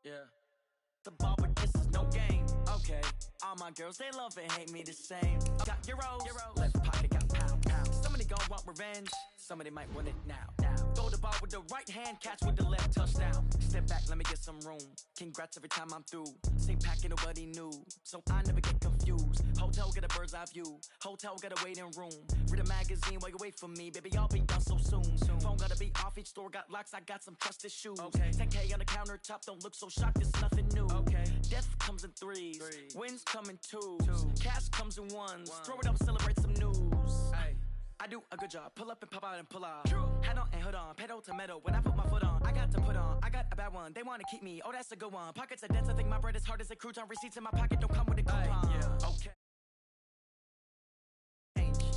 Yeah. The ball, but this is no game. Okay. All my girls, they love and hate me the same. Got euros. Left pocket got pound. Somebody gon' want revenge. Somebody might want it now. Throw the ball with the right hand, catch with the left, touchdown. Step back, let me get some room. Congrats every time I'm through. Same packet, nobody knew, so I never get confused. Hotel, get a bird's eye view. Hotel, got a waiting room. Read a magazine while you wait for me, baby, I'll be done so soon. Phone gotta be off, each store got locks, I got some trusted shoes. Okay. 10K on the countertop, don't look so shocked, it's nothing new. Okay. Death comes in threes. Wins come in twos. Cash comes in ones. Throw it up, celebrate some news. Ay. I do a good job, pull up and pop out and pull off. Head on and hood on, pedal to metal. When I put my foot on, I got to put on. I got a bad one, they wanna keep me. Oh, that's a good one. Pockets are dense, I think my bread is hard as a crouton. Receipts in my pocket don't come with a coupon. Yeah.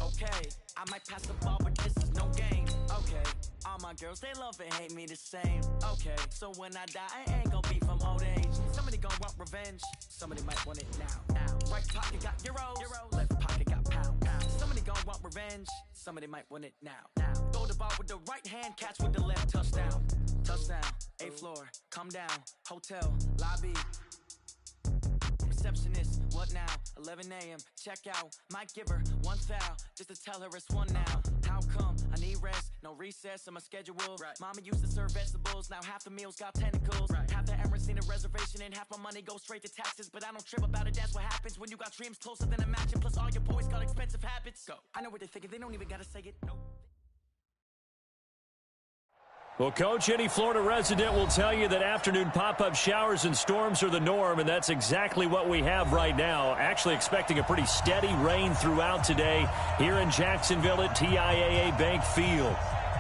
Okay, I might pass the ball, but this is no game. Okay, all my girls, they love and hate me the same. Okay, so when I die, I ain't gonna be from old age. Somebody gon' want revenge, somebody might want it now. Right pocket got euros, left pocket got pound. Somebody gon' want revenge, somebody might want it now. Throw the ball with the right hand, catch with the left, touchdown. Touchdown, 8th floor, come down, hotel, lobby. Receptionist, what now? 11 a.m. Check out. Might give her one foul just to tell her it's one now. How come? I need rest, no recess in my schedule. Right. Mama used to serve vegetables, now half the meals got tentacles. Right. Half the Emirates need a reservation and half my money goes straight to taxes. But I don't trip about it, that's what happens when you got dreams closer than a match. And plus all your boys got expensive habits. Go. I know what they're thinking, they don't even gotta say it. Nope. Well, Coach, any Florida resident will tell you that afternoon pop-up showers and storms are the norm, and that's exactly what we have right now. Actually expecting a pretty steady rain throughout today here in Jacksonville at TIAA Bank Field.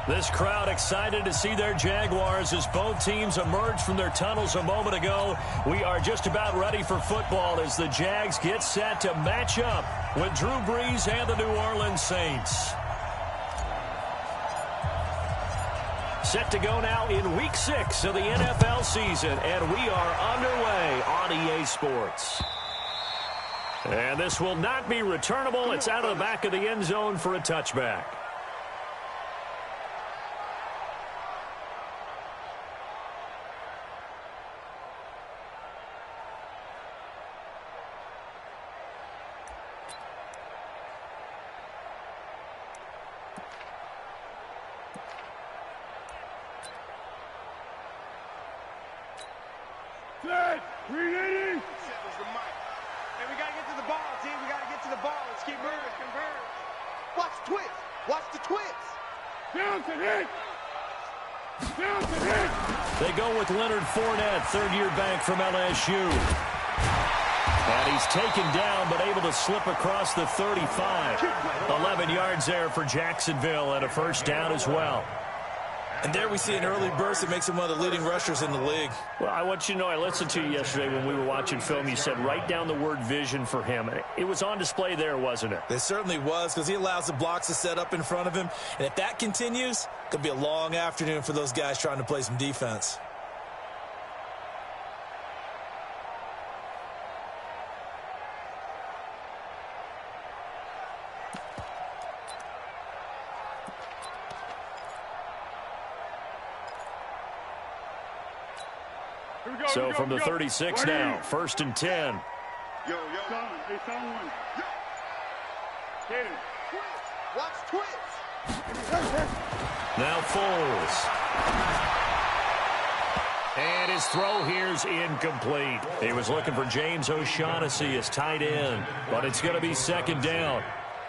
This crowd excited to see their Jaguars as both teams emerge from their tunnels a moment ago. We are just about ready for football as the Jags get set to match up with Drew Brees and the New Orleans Saints. Set to go now in Week 6 of the NFL season, and we are underway on EA Sports. And this will not be returnable. It's out of the back of the end zone for a touchback. They go with Leonard Fournette, third-year back from LSU. And he's taken down, but able to slip across the 35. 11 yards there for Jacksonville, and a first down as well. And there we see an early burst that makes him one of the leading rushers in the league. Well, I want you to know, I listened to you yesterday when we were watching film. You said write down the word vision for him. It was on display there, wasn't it? It certainly was, because he allows the blocks to set up in front of him. And if that continues, it could be a long afternoon for those guys trying to play some defense. So from the 36 now, 1st and 10. Watch twitch. Now Foles. And his throw here's incomplete. He was looking for James O'Shaughnessy as tight end, but it's going to be 2nd down.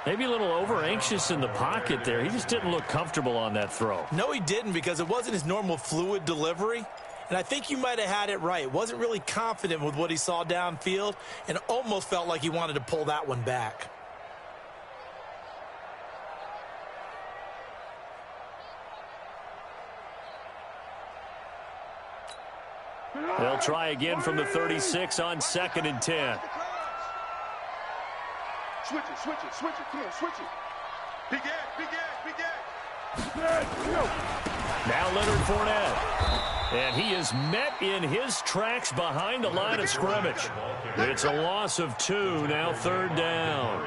Maybe a little over-anxious in the pocket there. He just didn't look comfortable on that throw. No, he didn't, because it wasn't his normal fluid delivery. And I think you might have had it right. Wasn't really confident with what he saw downfield and almost felt like he wanted to pull that one back. They'll try again from the 36 on 2nd and 10. Switch it. Come on, switch it. Big edge. Now Leonard Fournette. And he is met in his tracks behind the line of scrimmage. It's a loss of 2, now 3rd down.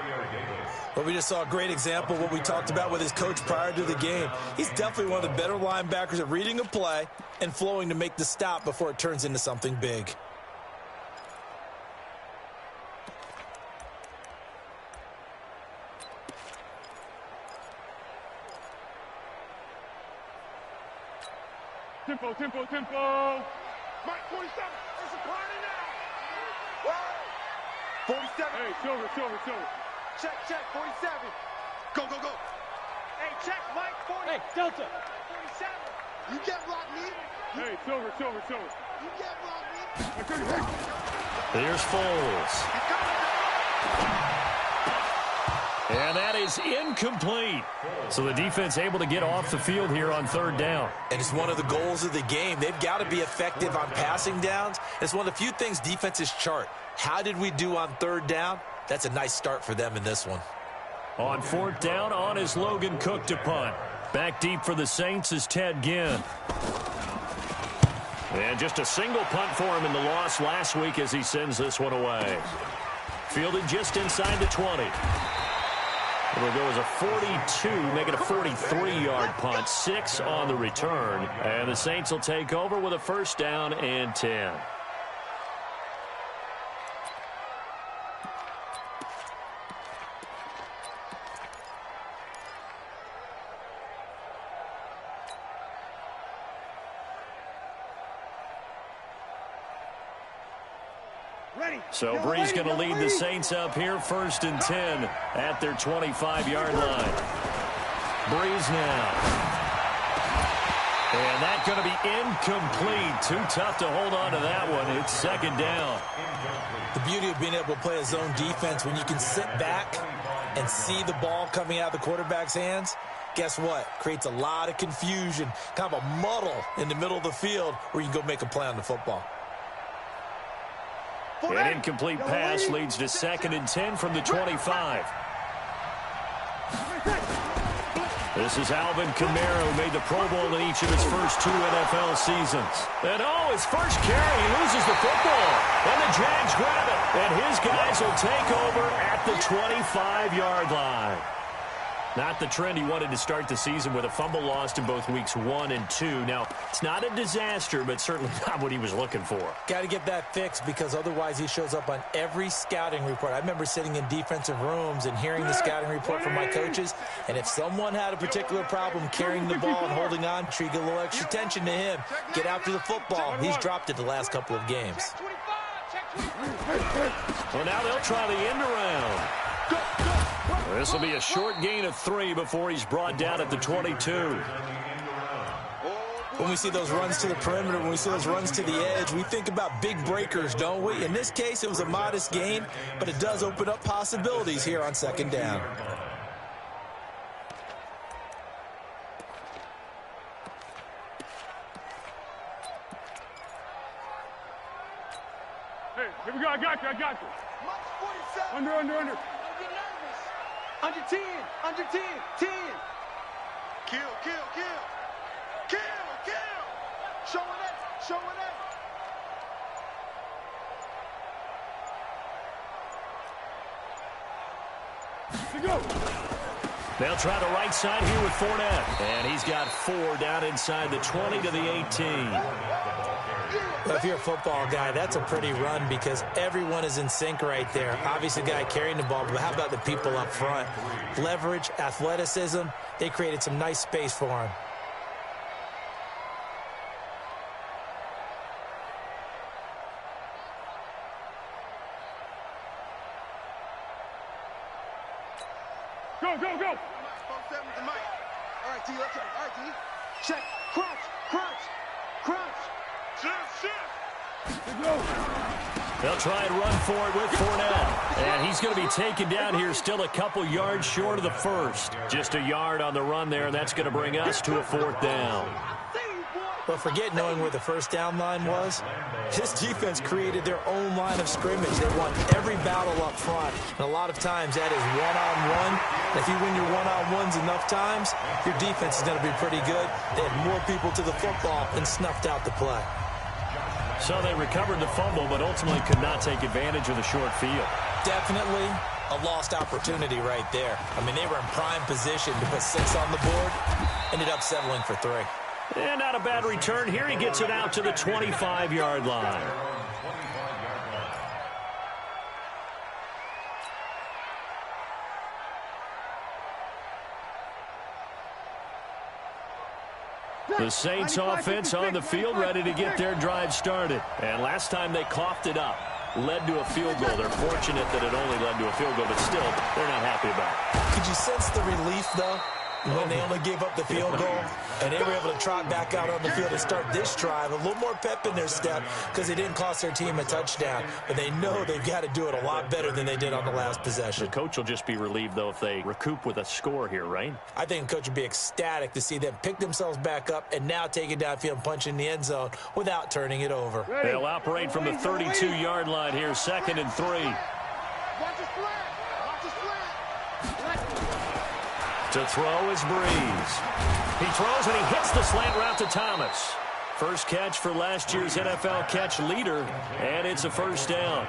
Well, we just saw a great example of what we talked about with his coach prior to the game. He's definitely one of the better linebackers at reading a play and flowing to make the stop before it turns into something big. Tempo, tempo, tempo. Mike, 47. It's a party now. Whoa. 47. Hey, silver. Check, 47. Go. Hey, check, Mike, 40. Hey, Delta. 47. You can't block me. Hey, silver. You can't block me. Here's Foles. And that is incomplete. So the defense able to get off the field here on third down. And it's one of the goals of the game. They've got to be effective on passing downs. It's one of the few things defenses chart. How did we do on third down? That's a nice start for them in this one. On fourth down, on is Logan Cook to punt. Back deep for the Saints is Ted Ginn. And just a single punt for him in the loss last week as he sends this one away. Fielded just inside the 20. It'll go as a 42, make it a 43-yard punt, 6 on the return. And the Saints will take over with a first down and 10. So Brees going to lead the Saints up here, first and 10 at their 25-yard line. Brees now. And that's going to be incomplete. Too tough to hold on to that one. It's second down. The beauty of being able to play a zone defense when you can sit back and see the ball coming out of the quarterback's hands, guess what? Creates a lot of confusion, kind of a muddle in the middle of the field where you can go make a play on the football. An incomplete pass leads to second and 10 from the 25. This is Alvin Kamara, who made the Pro Bowl in each of his first 2 NFL seasons. And his first carry, he loses the football. And the Jags grab it. And his guys will take over at the 25-yard line. Not the trend he wanted to start the season with a fumble lost in both weeks 1 and 2. Now, it's not a disaster, but certainly not what he was looking for. Got to get that fixed because otherwise he shows up on every scouting report. I remember sitting in defensive rooms and hearing the scouting report from my coaches, and if someone had a particular problem carrying the ball and holding on, you get a little extra attention to him. Get after the football. He's dropped it the last couple of games. Well, now they'll try the end around. This will be a short gain of 3 before he's brought down at the 22. When we see those runs to the perimeter, when we see those runs to the edge, we think about big breakers, don't we? In this case, it was a modest gain, but it does open up possibilities here on second down. Hey, here we go. I got you. Under. Under 10. 10. Kill. Showing it. To go. They'll try the right side here with Fournette. And he's got 4 down inside the 20 to the 18. Well, if you're a football guy, that's a pretty run because everyone is in sync right there. Obviously, the guy carrying the ball, but how about the people up front? Leverage, athleticism, they created some nice space for him. Go. All right, D, let's go. All right, D. Check. Crunch. They'll try and run for it with Fournette. And he's going to be taken down here still a couple yards short of the first. Just a yard on the run there, and that's going to bring us to a 4th down. But forget knowing where the first down line was. This defense created their own line of scrimmage. They won every battle up front. And a lot of times that is one-on-one. And if you win your one-on-ones enough times, your defense is going to be pretty good. They had more people to the football and snuffed out the play. So they recovered the fumble, but ultimately could not take advantage of the short field. Definitely. a lost opportunity right there. I mean, they were in prime position to put 6 on the board, ended up settling for 3. And not a bad return here. He gets it out to the 25-yard line. The Saints offense on the field, ready to get their drive started. And last time they coughed it up, led to a field goal. They're fortunate that it only led to a field goal, but still, they're not happy about it. Could you sense the relief, though, when they only gave up the field goal? And they were able to trot back out on the field and start this drive. A little more pep in their step because they didn't cost their team a touchdown. But they know they've got to do it a lot better than they did on the last possession. The coach will just be relieved, though, if they recoup with a score here, right? I think the coach would be ecstatic to see them pick themselves back up and now take it downfield and punch in the end zone without turning it over. They'll operate from the 32-yard line here, 2nd and 3. Watch his flat. Watch his flat. To throw is Breeze. He throws and he hits the slant route to Thomas. First catch for last year's NFL catch leader, and it's a first down.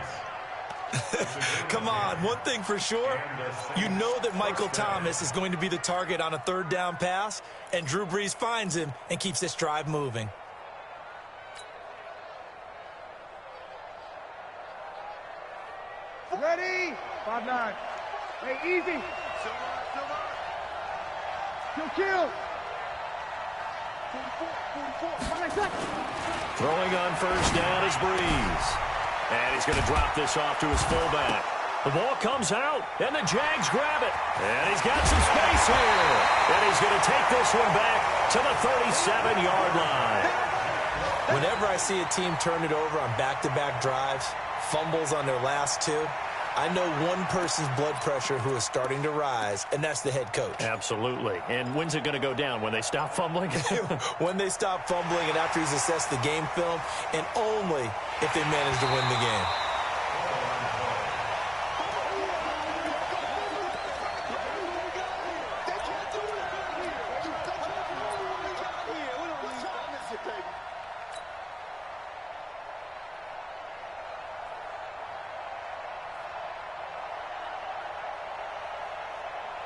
Come on, one thing for sure, you know that Michael Thomas is going to be the target on a 3rd down pass, and Drew Brees finds him and keeps this drive moving. Ready? 5-9. Hey, easy. Kill. 44. Throwing on first down is Breeze. And he's going to drop this off to his fullback. The ball comes out, and the Jags grab it. And he's got some space here. And he's going to take this one back to the 37-yard line. Whenever I see a team turn it over on back-to-back drives, fumbles on their last 2, I know one person's blood pressure who is starting to rise, and that's the head coach. Absolutely. And when's it going to go down? When they stop fumbling? When they stop fumbling and after he's assessed the game film, and only if they manage to win the game.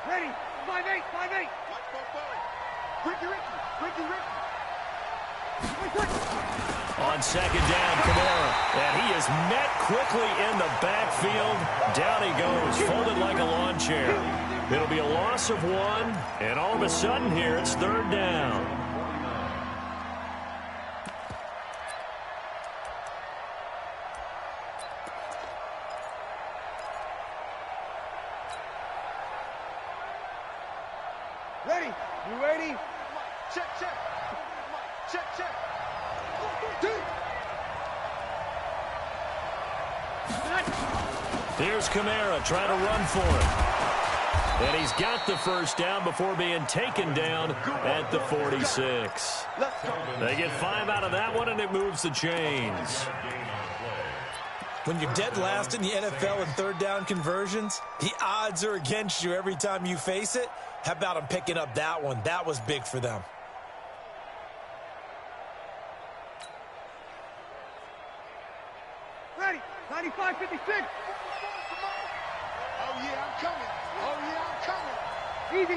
Ready? 5-8. Ricky. On 2nd down, Kamara. And he is met quickly in the backfield. Down he goes, folded like a lawn chair. It'll be a loss of 1, and all of a sudden here, it's 3rd down. Ready? You ready? Check. Here's Kamara trying to run for it. And he's got the first down before being taken down at the 46. They get 5 out of that one, and it moves the chains. When you're dead last in the NFL in 3rd down conversions, the odds are against you every time you face it. How about them picking up that one? That was big for them. Ready? 95, 56. Oh, yeah, I'm coming. Easy.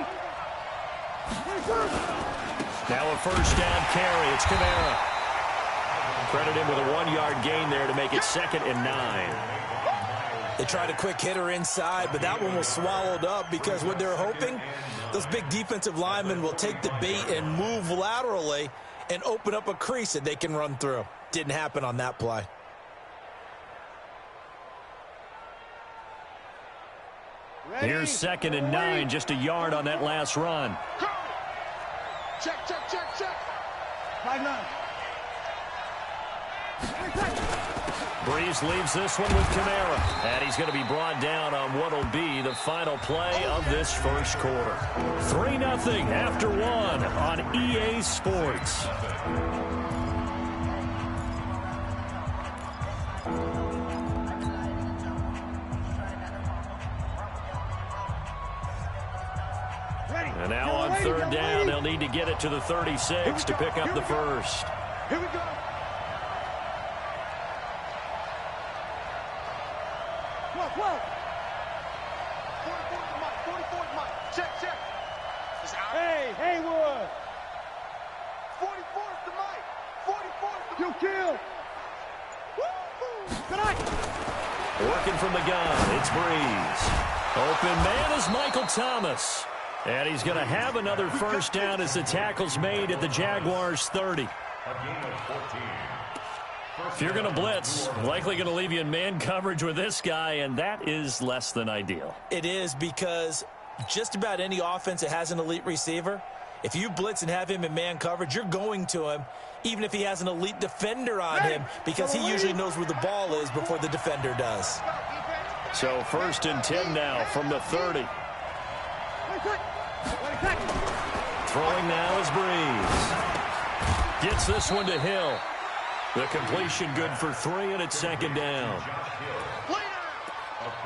Now a first down carry. It's Kamara. Credit him with a 1-yard gain there to make it 2nd and 9. They tried a quick hitter inside, but that one was swallowed up because what they're hoping, those big defensive linemen will take the bait and move laterally and open up a crease that they can run through. Didn't happen on that play. Ready? Here's 2nd and 9, just a yard on that last run. Check. 5-9. Breeze leaves this one with Kamara. And he's going to be brought down on what will be the final play of this first quarter. 3-0 after 1 on EA Sports. And now on 3rd down, they'll need to get it to the 36 to pick up the first. Here we go. 44's Mike. Check, check. Hey, Haywood. 44's the Mike. 44's the Kill. Tonight. Working from the gun, it's Breeze. Open man is Michael Thomas. And he's going to have another first down as the tackle's made at the Jaguars' 30. If you're going to blitz, likely going to leave you in man coverage with this guy, and that is less than ideal. It is, because just about any offense that has an elite receiver, if you blitz and have him in man coverage, you're going to him, even if he has an elite defender on him, because he usually knows where the ball is before the defender does. So 1st and 10 now from the 30. Throwing now is Breeze. Gets this one to Hill. The completion good for 3, and it's 2nd down.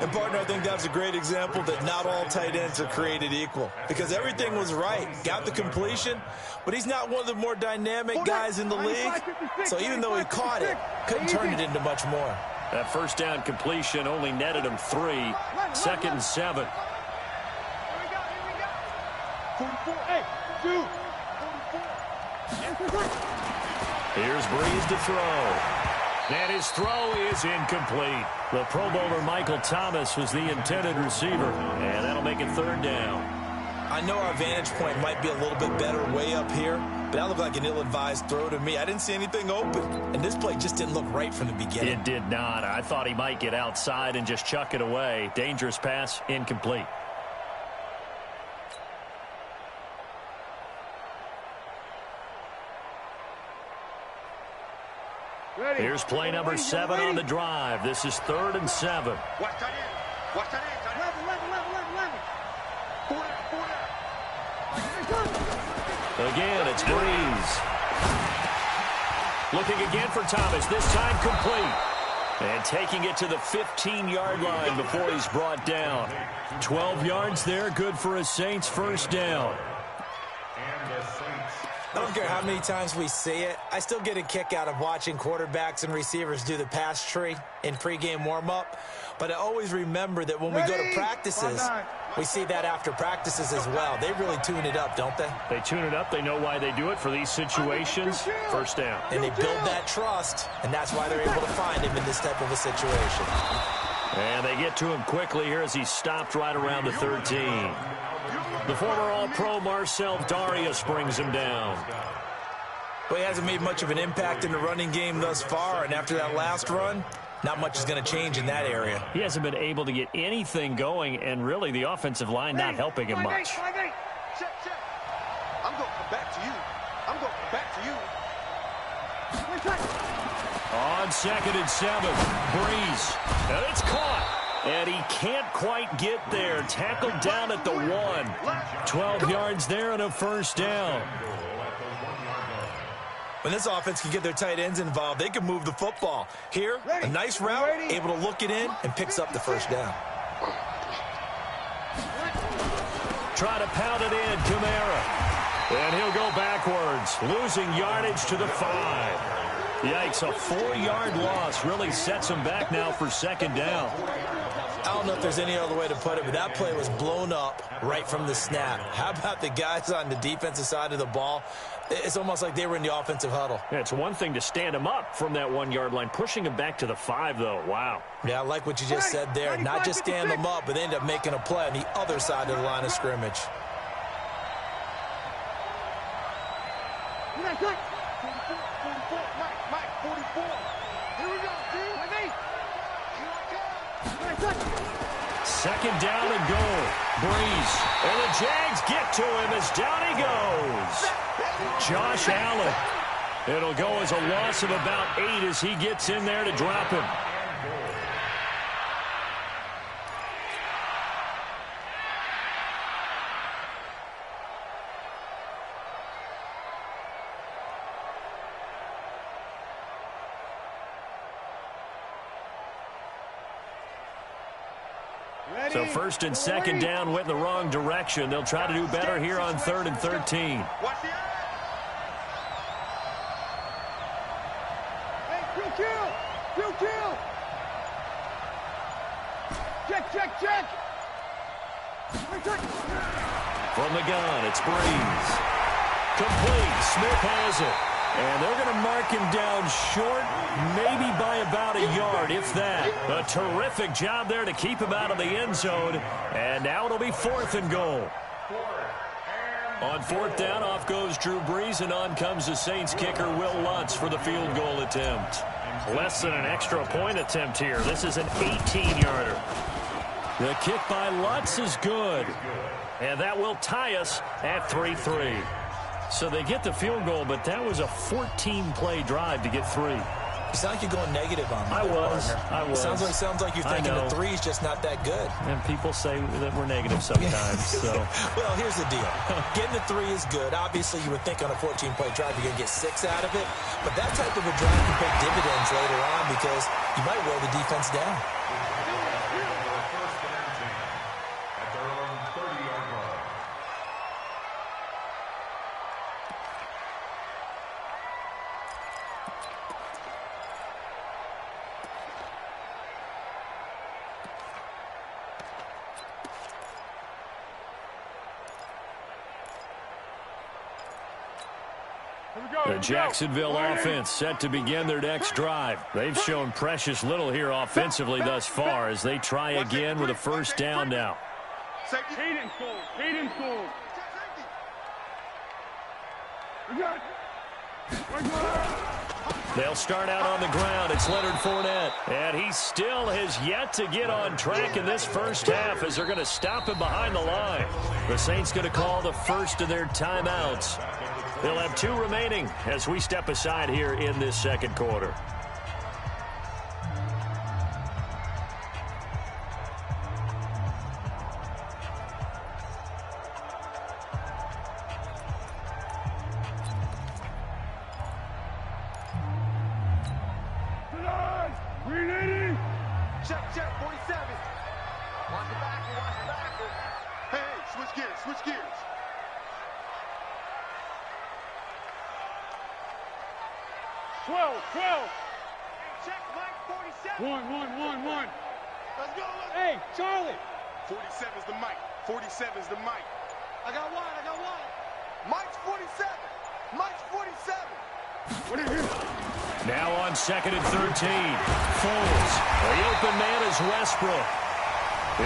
And, partner, I think that's a great example that not all tight ends are created equal, because everything was right. Got the completion, but he's not one of the more dynamic guys in the league. So even though he caught it, couldn't turn it into much more. That first down completion only netted him 3. 2nd and 7. 44. Hey, 2. 44. Here's Breeze to throw. And his throw is incomplete. The Pro Bowler Michael Thomas was the intended receiver. And that'll make it 3rd down. I know our vantage point might be a little bit better way up here, but that looked like an ill-advised throw to me. I didn't see anything open, and this play just didn't look right from the beginning. It did not. I thought he might get outside and just chuck it away. Dangerous pass, incomplete. Ready. Here's play number 7 on the drive. This is 3rd and 7. Watch that in. Watch that in. 11. Again, it's Breeze. Looking again for Thomas, this time complete. And taking it to the 15-yard line before he's brought down. 12 yards there, good for a Saints first down. I don't care how many times we see it. I still get a kick out of watching quarterbacks and receivers do the pass tree in pregame warm-up. But I always remember that when we go to practices, we see that after practices as well. They really tune it up, don't they? They tune it up. They know why they do it for these situations. First down. And they build that trust, and that's why they're able to find him in this type of a situation. And they get to him quickly here as he's stopped right around the 13. The former All-Pro Marcel Darius brings him down. Well, he hasn't made much of an impact in the running game thus far, and after that last run, not much is going to change in that area. He hasn't been able to get anything going, and really the offensive line not helping him much. Check, check. I'm going to come back to you. I'm going to come back to you. On 2nd and 7, Breeze. And it's caught. And he can't quite get there. Tackled down at the 1. 12 yards there and a first down. When this offense can get their tight ends involved, they can move the football. Here, a nice route, able to look it in, and picks up the first down. Try to pound it in, Kamara. And he'll go backwards, losing yardage to the 5. Yikes, a 4-yard loss really sets him back now for 2nd down. I don't know if there's any other way to put it, but that play was blown up right from the snap. How about the guys on the defensive side of the ball? It's almost like they were in the offensive huddle. Yeah, it's one thing to stand him up from that 1-yard line. Pushing him back to the 5, though. Wow. Yeah, I like what you just said there. Not just stand them up, but they end up making a play on the other side of the line of scrimmage. 44. Mike, 44. Here we go, dude. 2nd down and goal. Breeze. And the Jags get to him as down he goes. Josh Allen. It'll go as a loss of about 8 as he gets in there to drop him. So 1st and 2nd down went in the wrong direction. They'll try to do better here on 3rd and 13. Check. From the gun, it's Breeze. Complete. Smith has it. And they're going to mark him down short, maybe by about a yard, if that. A terrific job there to keep him out of the end zone. And now it'll be 4th and goal. On 4th down, off goes Drew Brees, and on comes the Saints kicker, Will Lutz, for the field goal attempt. Less than an extra point attempt here. This is an 18-yarder. The kick by Lutz is good. And that will tie us at 3-3. So they get the field goal, but that was a 14-play drive to get 3. You sound like you're going negative on me. I was. Sounds like you're thinking the 3 is just not that good. And people say that we're negative sometimes. So. Well, here's the deal. Getting the 3 is good. Obviously, you would think on a 14-play drive you're going to get 6 out of it. But that type of a drive can pay dividends later on because you might wear the defense down. The Jacksonville offense set to begin their next drive. They've shown precious little here offensively thus far as they try again with a 1st down now. They'll start out on the ground. It's Leonard Fournette. And he still has yet to get on track in this first half as they're going to stop him behind the line. The Saints going to call the first of their timeouts. They'll have 2 remaining as we step aside here in this second quarter. Check, 47. Watch the backer. Hey, switch gears. 12. Check, Mike, 47. One. Let's go. Hey, Charlie. 47's the mic. I got one. Mike's 47. What are you? Now on 2nd and 13. Foles. The open man is Westbrook.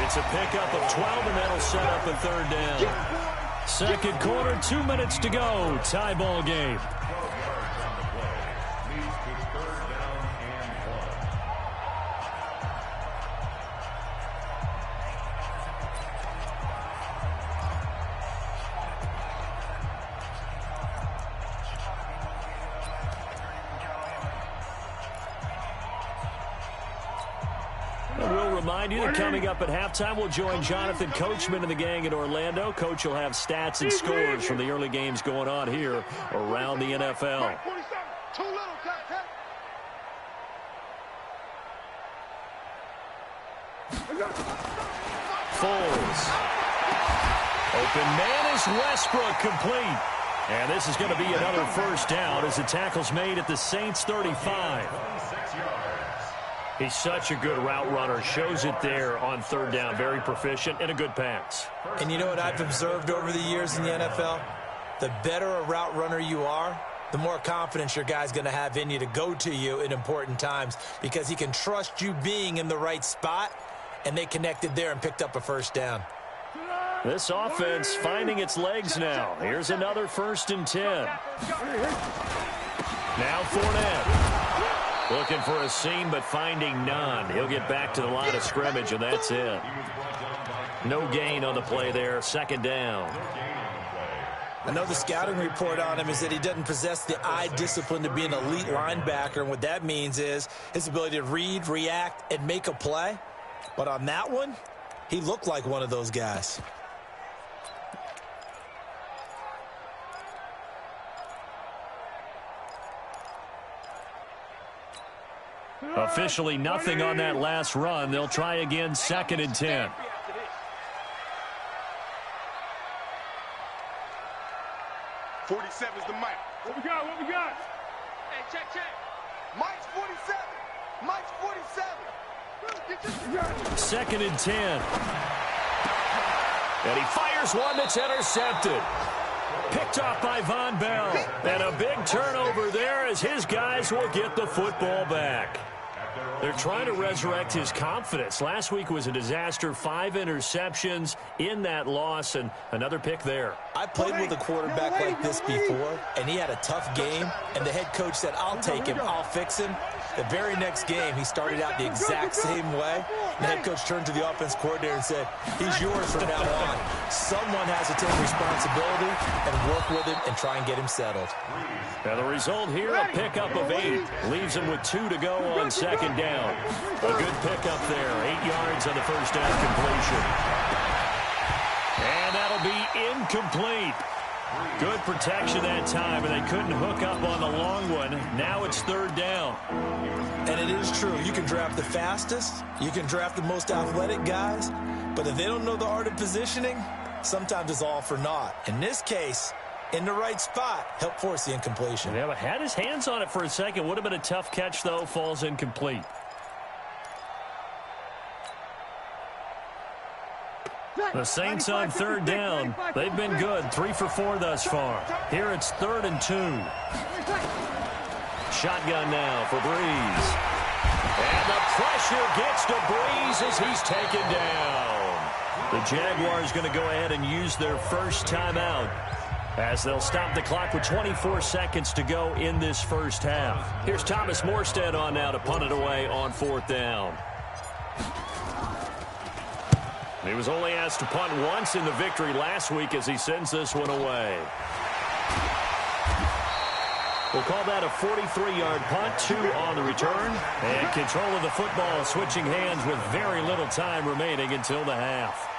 It's a pickup of 12, and that'll set up a 3rd down. Second quarter, 2 minutes to go. Tie ball game. We'll remind you that coming up at halftime, we'll join Jonathan Coachman and the gang in Orlando. Coach will have stats and scores from the early games going on here around the NFL. Foles. Open man is Westbrook, complete. And this is going to be another 1st down as the tackle's made at the Saints 35. He's such a good route runner. Shows it there on 3rd down. Very proficient and a good pass. And you know what I've observed over the years in the NFL? The better a route runner you are, the more confidence your guy's going to have in you to go to you in important times because he can trust you being in the right spot, and they connected there and picked up a 1st down. This offense finding its legs now. Here's another 1st and 10. Now Fournette. Looking for a seam, but finding none. He'll get back to the line of scrimmage, and that's it. No gain on the play there. 2nd down. I know the scouting report on him is that he doesn't possess the eye discipline to be an elite linebacker, and what that means is his ability to read, react, and make a play. But on that one, he looked like one of those guys. Officially nothing on that last run. They'll try again 2nd and 10. "47's the mic. What we got? Hey, check. Mike's 47. 2nd and 10. And he fires one that's intercepted. Picked off by Von Bell. And a big turnover there as his guys will get the football back. They're trying to resurrect his confidence. Last week was a disaster. 5 interceptions in that loss, and another pick there. I played with a quarterback like this before, and he had a tough game, and the head coach said, I'll take him, I'll fix him. The very next game, he started out the exact same way. The head coach turned to the offense coordinator and said, he's yours from now on. Someone has to take responsibility and work with him and try and get him settled. Now the result here, a pickup of 8. Leaves him with 2 to go on second down. A good pickup there. 8 yards on the first down completion. And that'll be incomplete. Good protection that time, and they couldn't hook up on the long one. Now it's third down. And it is true. You can draft the fastest. You can draft the most athletic guys. But if they don't know the art of positioning, sometimes it's all for naught. In this case, in the right spot, help force the incompletion. Yeah, but had his hands on it for a second. Would have been a tough catch, though. Falls incomplete. The Saints on third down. They've been good. 3 for 4 thus far. Here it's 3rd and 2. Shotgun now for Breeze. And the pressure gets to Breeze as he's taken down. The Jaguars going to go ahead and use their first timeout as they'll stop the clock with 24 seconds to go in this first half. Here's Thomas Morstead on now to punt it away on 4th down. He was only asked to punt once in the victory last week as he sends this one away. We'll call that a 43-yard punt, 2 on the return. And control of the football switching hands with very little time remaining until the half.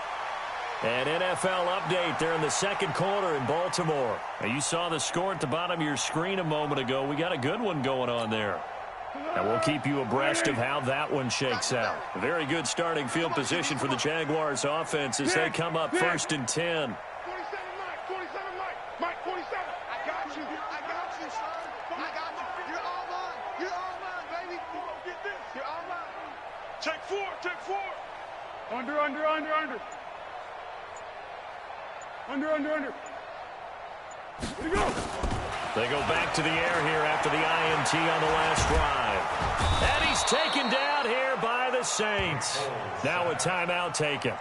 An NFL update there in the second quarter in Baltimore. Now, you saw the score at the bottom of your screen a moment ago. We got a good one going on there. And we'll keep you abreast of how that one shakes out. A very good starting field position for the Jaguars offense as they come up 1st and 10. 27 Mike, 27 Mike, 27. I got you, son. I got you. You're all mine, baby. You gonna get this? You're all mine. Check 4. Under. Here we go. They go back to the air here after the INT on the last drive. And he's taken down here by the Saints. Now a timeout taken.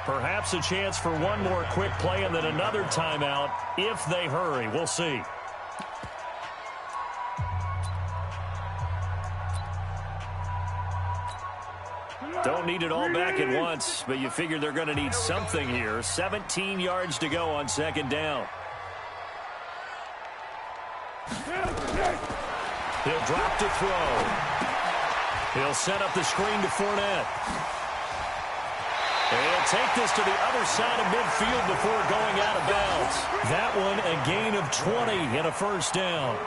Perhaps a chance for one more quick play and then another timeout if they hurry. We'll see. Don't need it all back at once, but you figure they're going to need something here. 17 yards to go on second down. He'll drop to throw. He'll set up the screen to Fournette. And he'll take this to the other side of midfield before going out of bounds. That one a gain of 20 and a first down.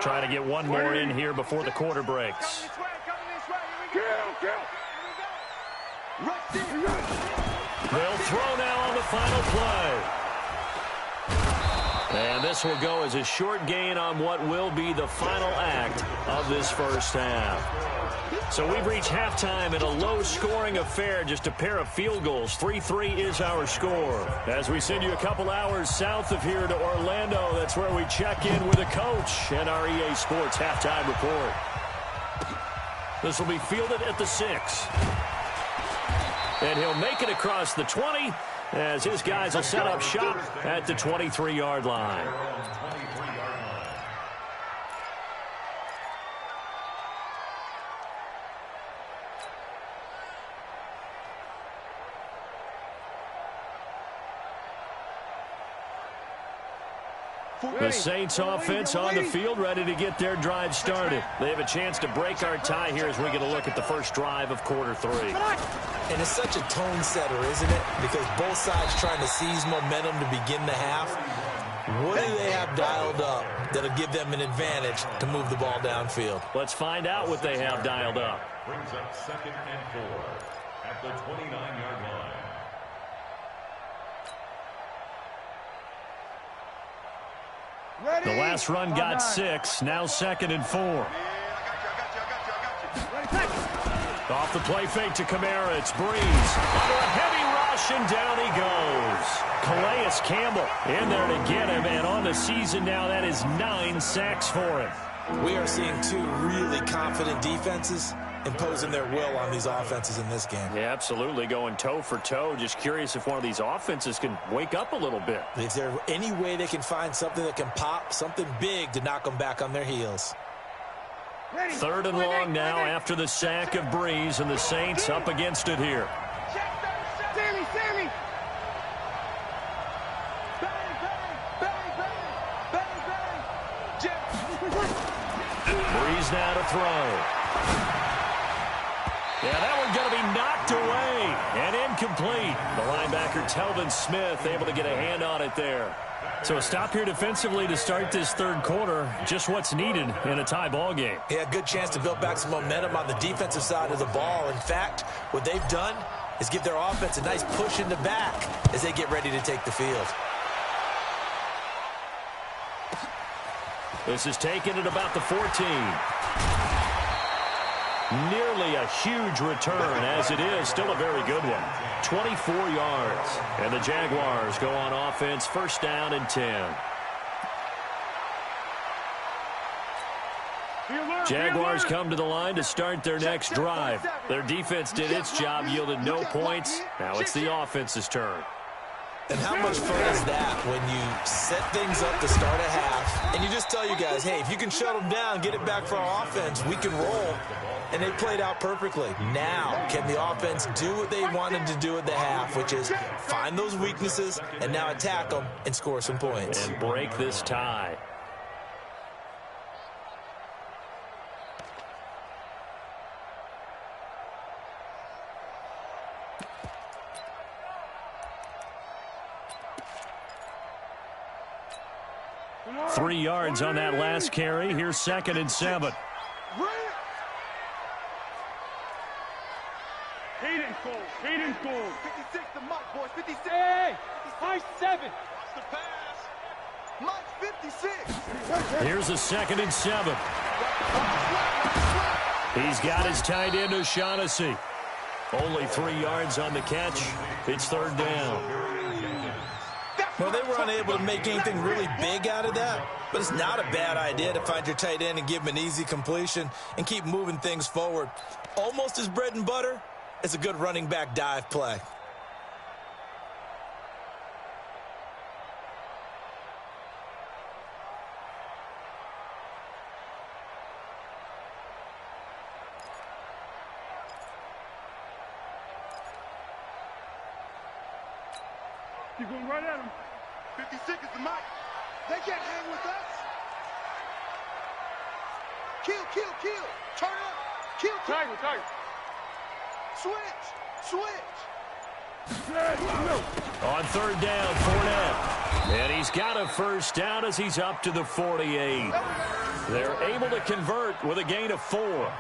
Trying to get one more in here before the quarter breaks. They'll throw now on the final play. And this will go as a short gain on what will be the final act of this first half. So we've reached halftime in a low-scoring affair, just a pair of field goals. 3-3 is our score. As we send you a couple hours south of here to Orlando, that's where we check in with a coach and our EA Sports halftime report. This will be fielded at the 6. And he'll make it across the 20 as his guys will set up shop at the 23-yard line. The Saints offense on the field, ready to get their drive started. They have a chance to break our tie here as we get a look at the first drive of quarter 3. And it's such a tone setter, isn't it? Because both sides trying to seize momentum to begin the half. What do they have dialed up that'll give them an advantage to move the ball downfield? Let's find out what they have dialed up. Brings up 2nd and 4 at the 29-yard line. Ready? The last run got 6. Now 2nd and 4. I got you. Off the play fake to Kamara. It's Breeze. Under a heavy rush, and down he goes. Calais Campbell in there to get him, and on the season now, that is 9 sacks for him. We are seeing two really confident defenses imposing their will on these offenses in this game. Yeah, absolutely, going toe for toe. Just curious if one of these offenses can wake up a little bit. Is there any way they can find something that can pop, something big to knock them back on their heels? Ready. 3rd and long now after the sack of Breeze, and the Saints up against it here. Sammy. Bang, bang. Breeze now to throw. Yeah, that one going to be knocked away and incomplete. The linebacker, Telvin Smith, able to get a hand on it there. So a stop here defensively to start this 3rd quarter. Just what's needed in a tie ball game. Yeah, good chance to build back some momentum on the defensive side of the ball. In fact, what they've done is give their offense a nice push in the back as they get ready to take the field. This is taken at about the 14. Nearly a huge return, as it is still a very good one. 24 yards. And the Jaguars go on offense, 1st down and 10. Jaguars come to the line to start their next drive. Their defense did its job, yielded no points. Now it's the offense's turn. And how much fun is that when you set things up to start a half and you just tell you guys, hey, if you can shut them down, get it back for our offense, we can roll. And they played out perfectly. Now, can the offense do what they wanted to do at the half, which is find those weaknesses and now attack them and score some points. And break this tie. Three yards on that last carry. Here's 2nd and 7. Hayden's goal. 56 to Mike, boys. 56. Hey, Mike 7. The pass. Mike 56. Here's a 2nd and 7. He's got his tight end, O'Shaughnessy. Only 3 yards on the catch. It's 3rd down. Well, they were unable to make anything really big out of that, but it's not a bad idea to find your tight end and give him an easy completion and keep moving things forward. Almost as bread and butter. It's a good running back dive play. Keep going right at him. 56 is the mic. They can't hang with us. Kill. Turn up. Kill. Tiger. Switch. On 3rd down, Fournette. And he's got a 1st down as he's up to the 48. They're able to convert with a gain of 4.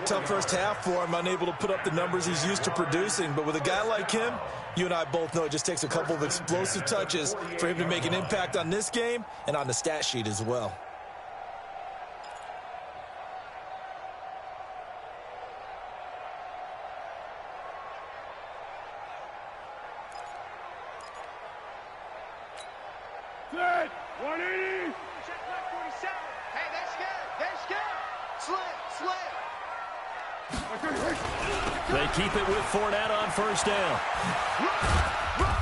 Tough first half for him, unable to put up the numbers he's used to producing. But with a guy like him, you and I both know it just takes a couple of explosive touches for him to make an impact on this game and on the stat sheet as well. Set. 180. Check left 47. Hey, they're scared. Slam. They keep it with Fournette on 1st down.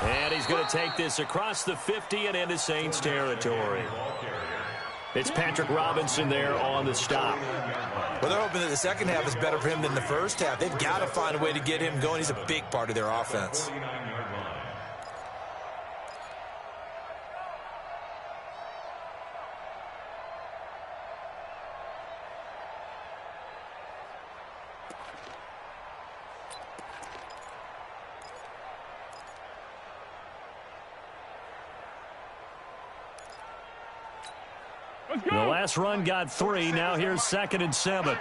And he's going to take this across the 50 and into Saints territory. It's Patrick Robinson there on the stop. Well, they're hoping that the second half is better for him than the first half. They've got to find a way to get him going. He's a big part of their offense. The last run got 3. Now here's 2nd and 7.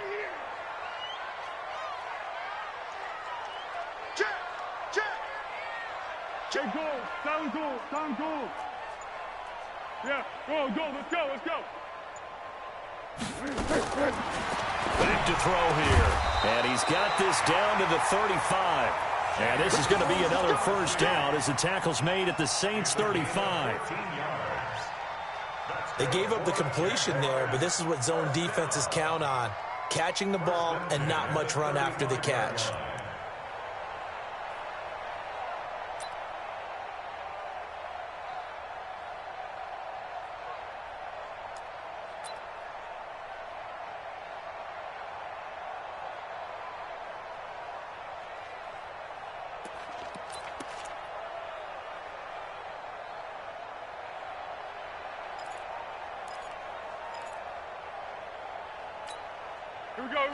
Check goal. Sound goal. Sound goal. Yeah. Go. Let's go. Back to throw here. And he's got this down to the 35. And this is going to be another first down as the tackle's made at the Saints' 35. They gave up the completion there, but this is what zone defenses count on. Catching the ball and not much run after the catch.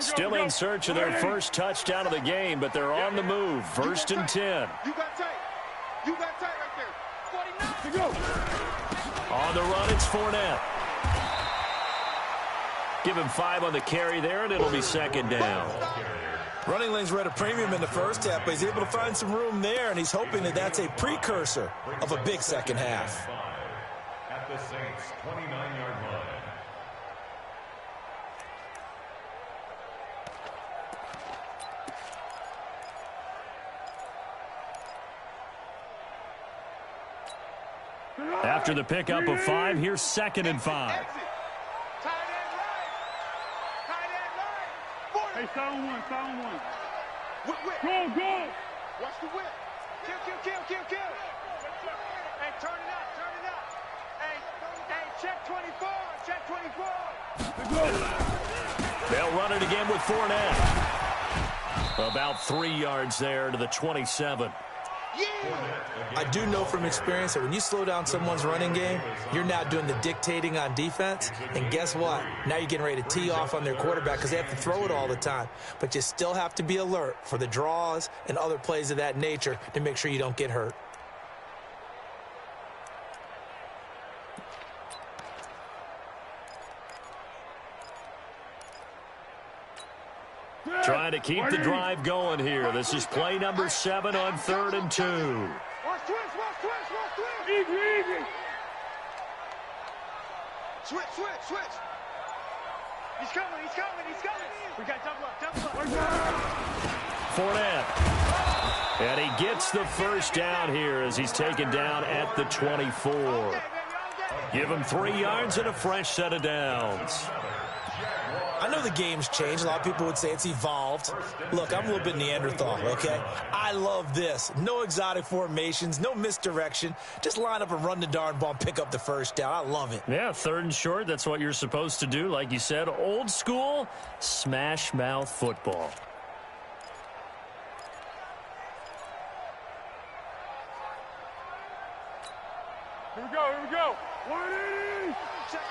Still in search of their first touchdown of the game, but they're on the move. 1st and 10. You got tight. right there. 49. On the run, it's Fournette. Give him 5 on the carry there, and it'll be 2nd down. Running lanes were at a premium in the first half, but he's able to find some room there, and he's hoping that that's a precursor of a big second half. At the Saints' 29-yard line. After the pickup of 5, here's 2nd and 5. Tight end right. Hey, sound one. Whip. Go. Watch the whip. Kill. Hey, turn it up. Hey, check 24. They'll run it again with Fournette. About 3 yards there to the 27. I do know from experience that when you slow down someone's running game, you're now doing the dictating on defense. And guess what? Now you're getting ready to tee off on their quarterback because they have to throw it all the time. But you still have to be alert for the draws and other plays of that nature to make sure you don't get hurt. Trying to keep the drive going here. This is play number 7 on 3rd and 2. Watch twist. Easy. Switch. He's coming. We got double up. Fournette. And he gets the first down here as he's taken down at the 24. Give him 3 yards and a fresh set of downs. I know the game's changed. A lot of people would say it's evolved. Look, I'm a little bit Neanderthal, okay? I love this. No exotic formations, no misdirection. Just line up and run the darn ball and pick up the first down. I love it. Yeah, 3rd and short. That's what you're supposed to do. Like you said, old school smash mouth football. Here we go. 180.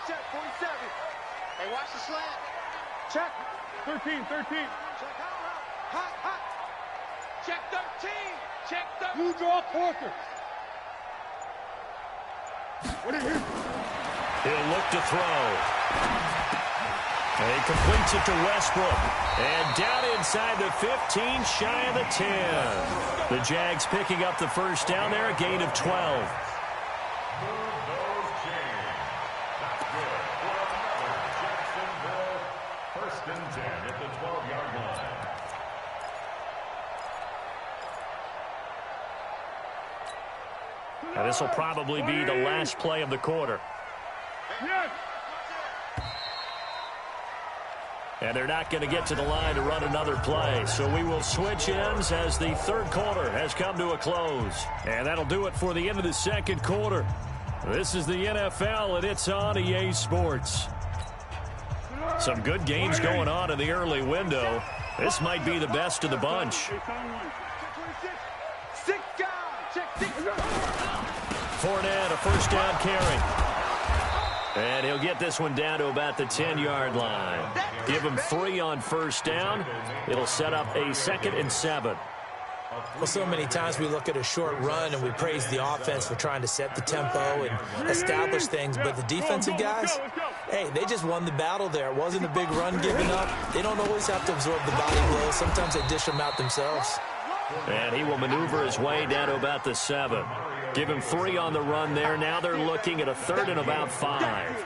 Check 47. Hey, watch the slant. Check. 13. Check hot. Check 13. Blue draw Parker. What are you? He'll look to throw. And he completes it to Westbrook. And down inside the 15, shy of the 10. The Jags picking up the first down there, a gain of 12. Now this will probably be the last play of the quarter. Yes. And they're not going to get to the line to run another play. So we will switch ends as the 3rd quarter has come to a close. And that'll do it for the end of the 2nd quarter. This is the NFL, and it's on EA Sports. Some good games going on in the early window. This might be the best of the bunch. Fournette, a first down carry. And he'll get this one down to about the 10-yard line. Give him 3 on first down. It'll set up a 2nd and 7. Well, so many times we look at a short run and we praise the offense for trying to set the tempo and establish things, but the defensive guys, hey, they just won the battle there. It wasn't a big run given up. They don't always have to absorb the body blows. Sometimes they dish them out themselves. And he will maneuver his way down to about the 7. Give him 3 on the run there. Now they're looking at a 3rd and about 5.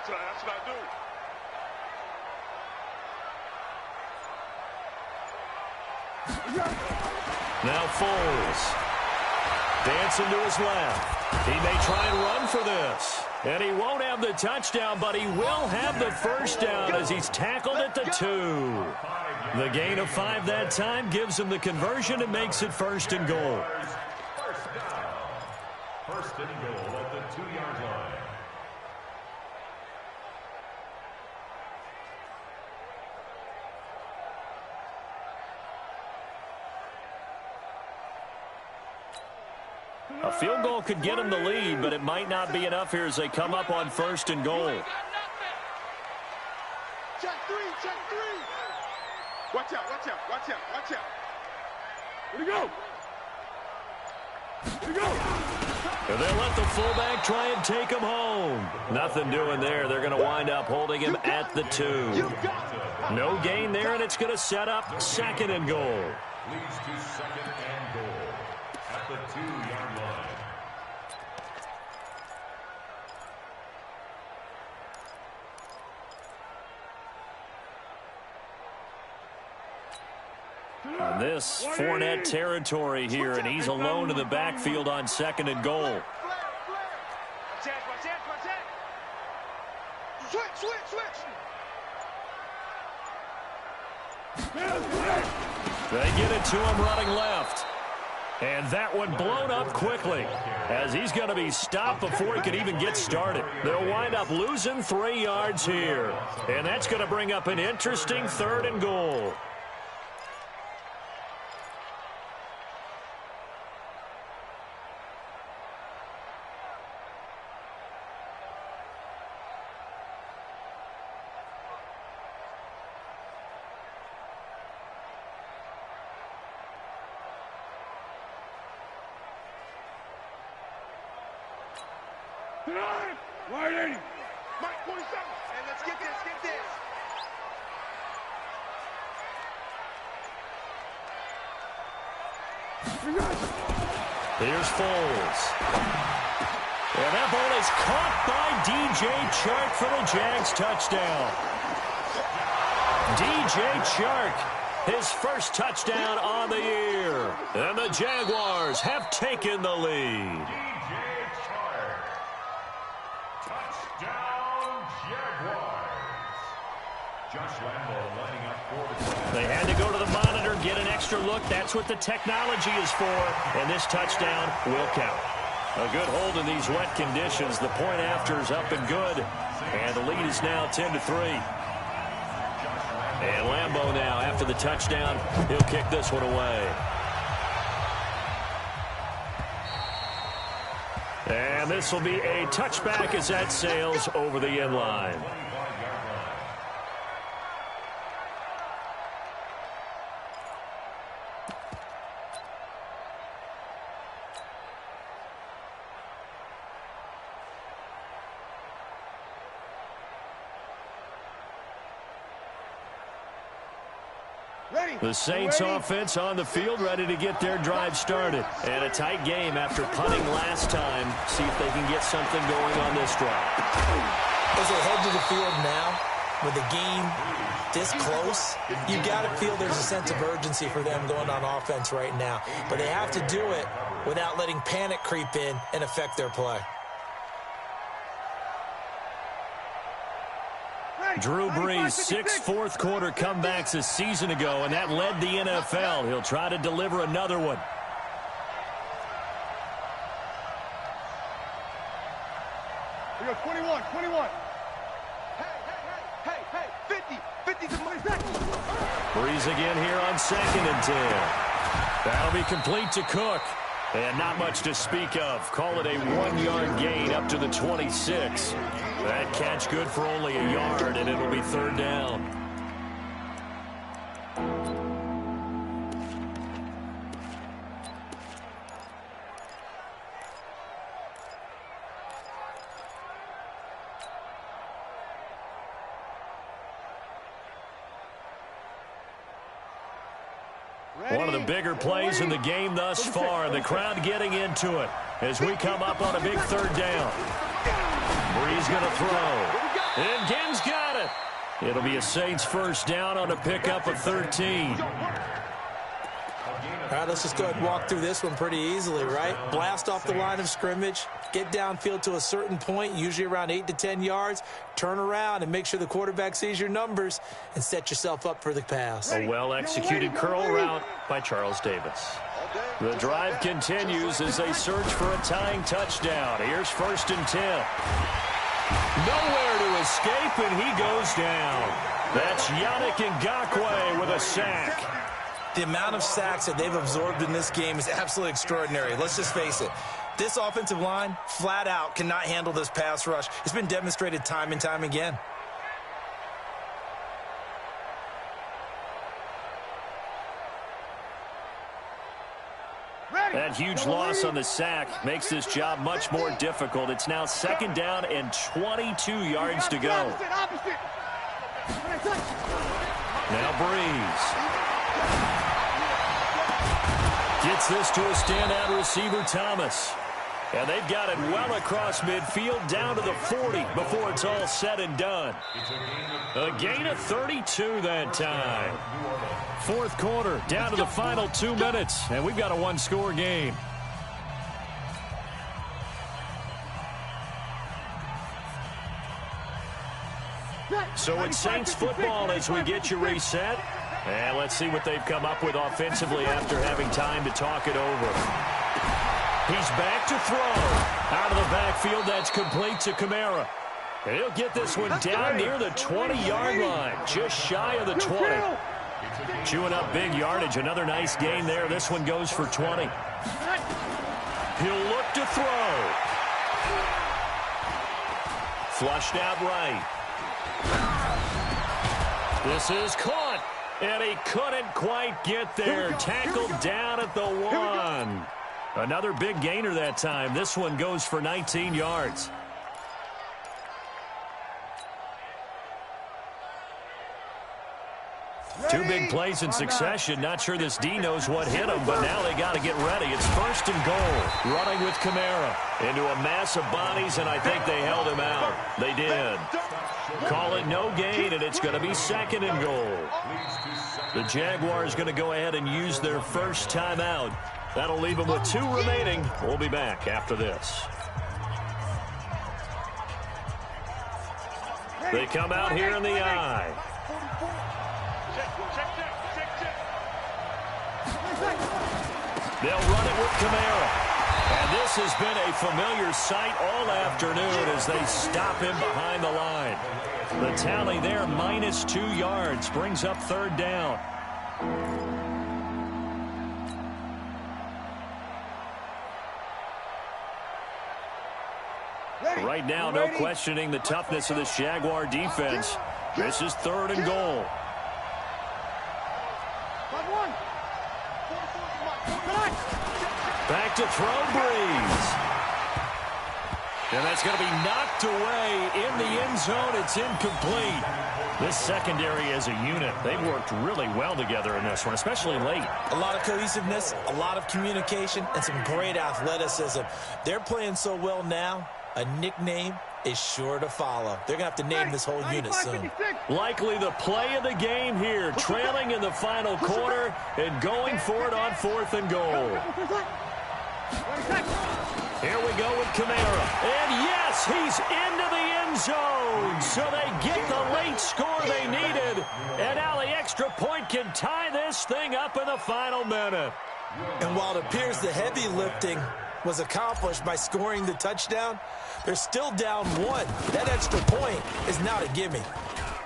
That's what I do. Now Foles. Dancing to his left. He may try and run for this. And he won't have the touchdown, but he will have the first down as he's tackled at the 2. The gain of 5 that time gives him the conversion and makes it 1st and goal. First down. 1st and goal at the 2-yard line. A field goal could get him the lead, but it might not be enough here as they come up on 1st and goal. Check 3, check 3. Watch out, watch out, watch out, watch out. Where'd he go? Where'd he go? And they'll let the fullback try and take him home. Nothing doing there. They're going to wind up holding him at the 2. No gain there, and it's going to set up 2nd and goal. Leads to 2nd and goal at the 2-yard line. And this Fournette territory here, and he's alone in the backfield on 2nd and goal. Watch out. Switch. They get it to him running left. And that one blown up quickly as he's going to be stopped before he can even get started. They'll wind up losing 3 yards here. And that's going to bring up an interesting 3rd and goal. Waiting. Mike 47. And let's get this. Here's Foles. And that ball is caught by DJ Chark for the Jags touchdown. DJ Chark, his first touchdown on the year. And the Jaguars have taken the lead. They had to go to the monitor, get an extra look. That's what the technology is for. And this touchdown will count. A good hold in these wet conditions. The point after is up and good. And the lead is now 10-3. And Lambeau now, after the touchdown, he'll kick this one away. And this will be a touchback as that sails over the end line. The Saints offense on the field, ready to get their drive started. And a tight game after punting last time. See if they can get something going on this drive. As they head to the field now, with the game this close, you got to feel there's a sense of urgency for them going on offense right now. But they have to do it without letting panic creep in and affect their play. Drew Brees, 6 fourth-quarter comebacks a season ago, and that led the NFL. He'll try to deliver another one. We go 21. 50 to my second. Breeze again here on 2nd and 10. That'll be complete to Cook. And not much to speak of. Call it a 1-yard gain up to the 26. That catch good for only a yard, and it'll be 3rd down. One of the bigger plays in the game thus far, and the crowd getting into it as we come up on a big 3rd down. Breeze going to throw, and Ginn's got it. It'll be a Saints 1st down on a pickup of 13. All right, let's just go ahead and walk through this one pretty easily, right? Blast off the line of scrimmage, get downfield to a certain point, usually around 8 to 10 yards, turn around and make sure the quarterback sees your numbers and set yourself up for the pass. A well-executed curl route by Charles Davis. The drive continues as they search for a tying touchdown. Here's 1st and 10. Nowhere to escape, and he goes down. That's Yannick Ngakoue with a sack. The amount of sacks that they've absorbed in this game is absolutely extraordinary. Let's just face it. This offensive line, flat out, cannot handle this pass rush. It's been demonstrated time and time again. That huge loss on the sack makes this job much more difficult. It's now 2nd down and 22 yards to go. Now Breeze. Gets this to a standout receiver, Thomas. And they've got it well across midfield down to the 40 before it's all said and done. A gain of 32 that time. 4th quarter, down to the final 2 minutes, and we've got a 1-score game. So it's Saints football as we get you reset. And let's see what they've come up with offensively after having time to talk it over. He's back to throw. Out of the backfield, that's complete to Kamara. He'll get this one down near the 20-yard line, just shy of the 20. Chewing up big yardage, another nice gain there. This one goes for 20. He'll look to throw. Flushed out right. This is caught. And he couldn't quite get there. Tackled down at the 1. Another big gainer that time. This one goes for 19 yards. Two big plays in succession. Not sure this D knows what hit him, but now they got to get ready. It's 1st and goal. Running with Kamara into a mass of bodies, and I think they held him out. They did. Call it no gain, and it's going to be 2nd and goal. The Jaguars going to go ahead and use their first timeout. That'll leave them with 2 remaining. We'll be back after this. They come out here in the eye. They'll run it with Kamara. And this has been a familiar sight all afternoon as they stop him behind the line. The tally there, -2 yards, brings up 3rd down. Right now, no questioning the toughness of this Jaguar defense. This is 3rd and goal. Back to throw, Breeze. And that's going to be knocked away in the end zone. It's incomplete. This secondary as a unit, they've worked really well together in this one, especially late. A lot of cohesiveness, a lot of communication, and some great athleticism. They're playing so well now, a nickname is sure to follow. They're going to have to name this whole unit soon. Likely the play of the game here, trailing in the final quarter and going for it on 4th and goal. Here we go with Kamara. And yes, he's into the end zone. So they get the late score they needed. And now the extra point can tie this thing up in the final minute. And while it appears the heavy lifting was accomplished by scoring the touchdown, they're still down 1. That extra point is not a gimme.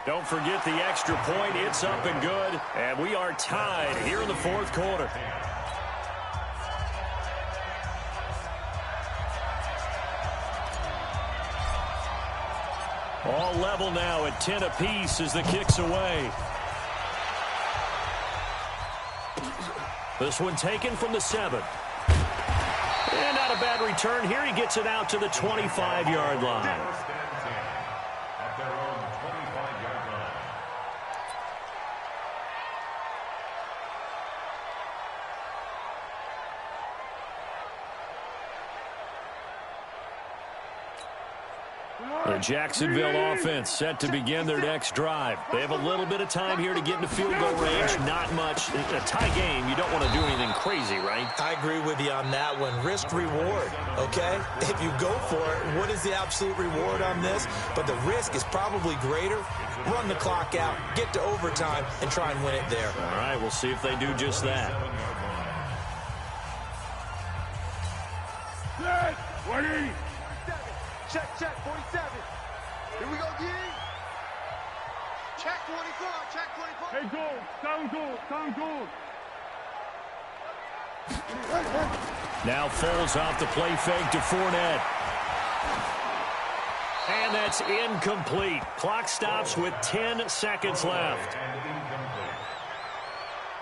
Don't forget the extra point. It's up and good. And we are tied here in the fourth quarter. All level now at 10 apiece as the kick's away. This one taken from the 7. And not a bad return here. He gets it out to the 25-yard line. At their own 25-yard line. The Jacksonville offense set to begin their next drive. They have a little bit of time here to get into field goal range. Not much. In a tie game, you don't want to do anything crazy, right? I agree with you on that one. Risk-reward, okay? If you go for it, what is the absolute reward on this? But the risk is probably greater. Run the clock out, get to overtime, and try and win it there. All right, we'll see if they do just that. Set. 20. Check, 47. Here we go, D. Check 24, check 24. Hey, goal. Down goal. Now Foles off the play fake to Fournette. And that's incomplete. Clock stops with 10 seconds left. And incomplete.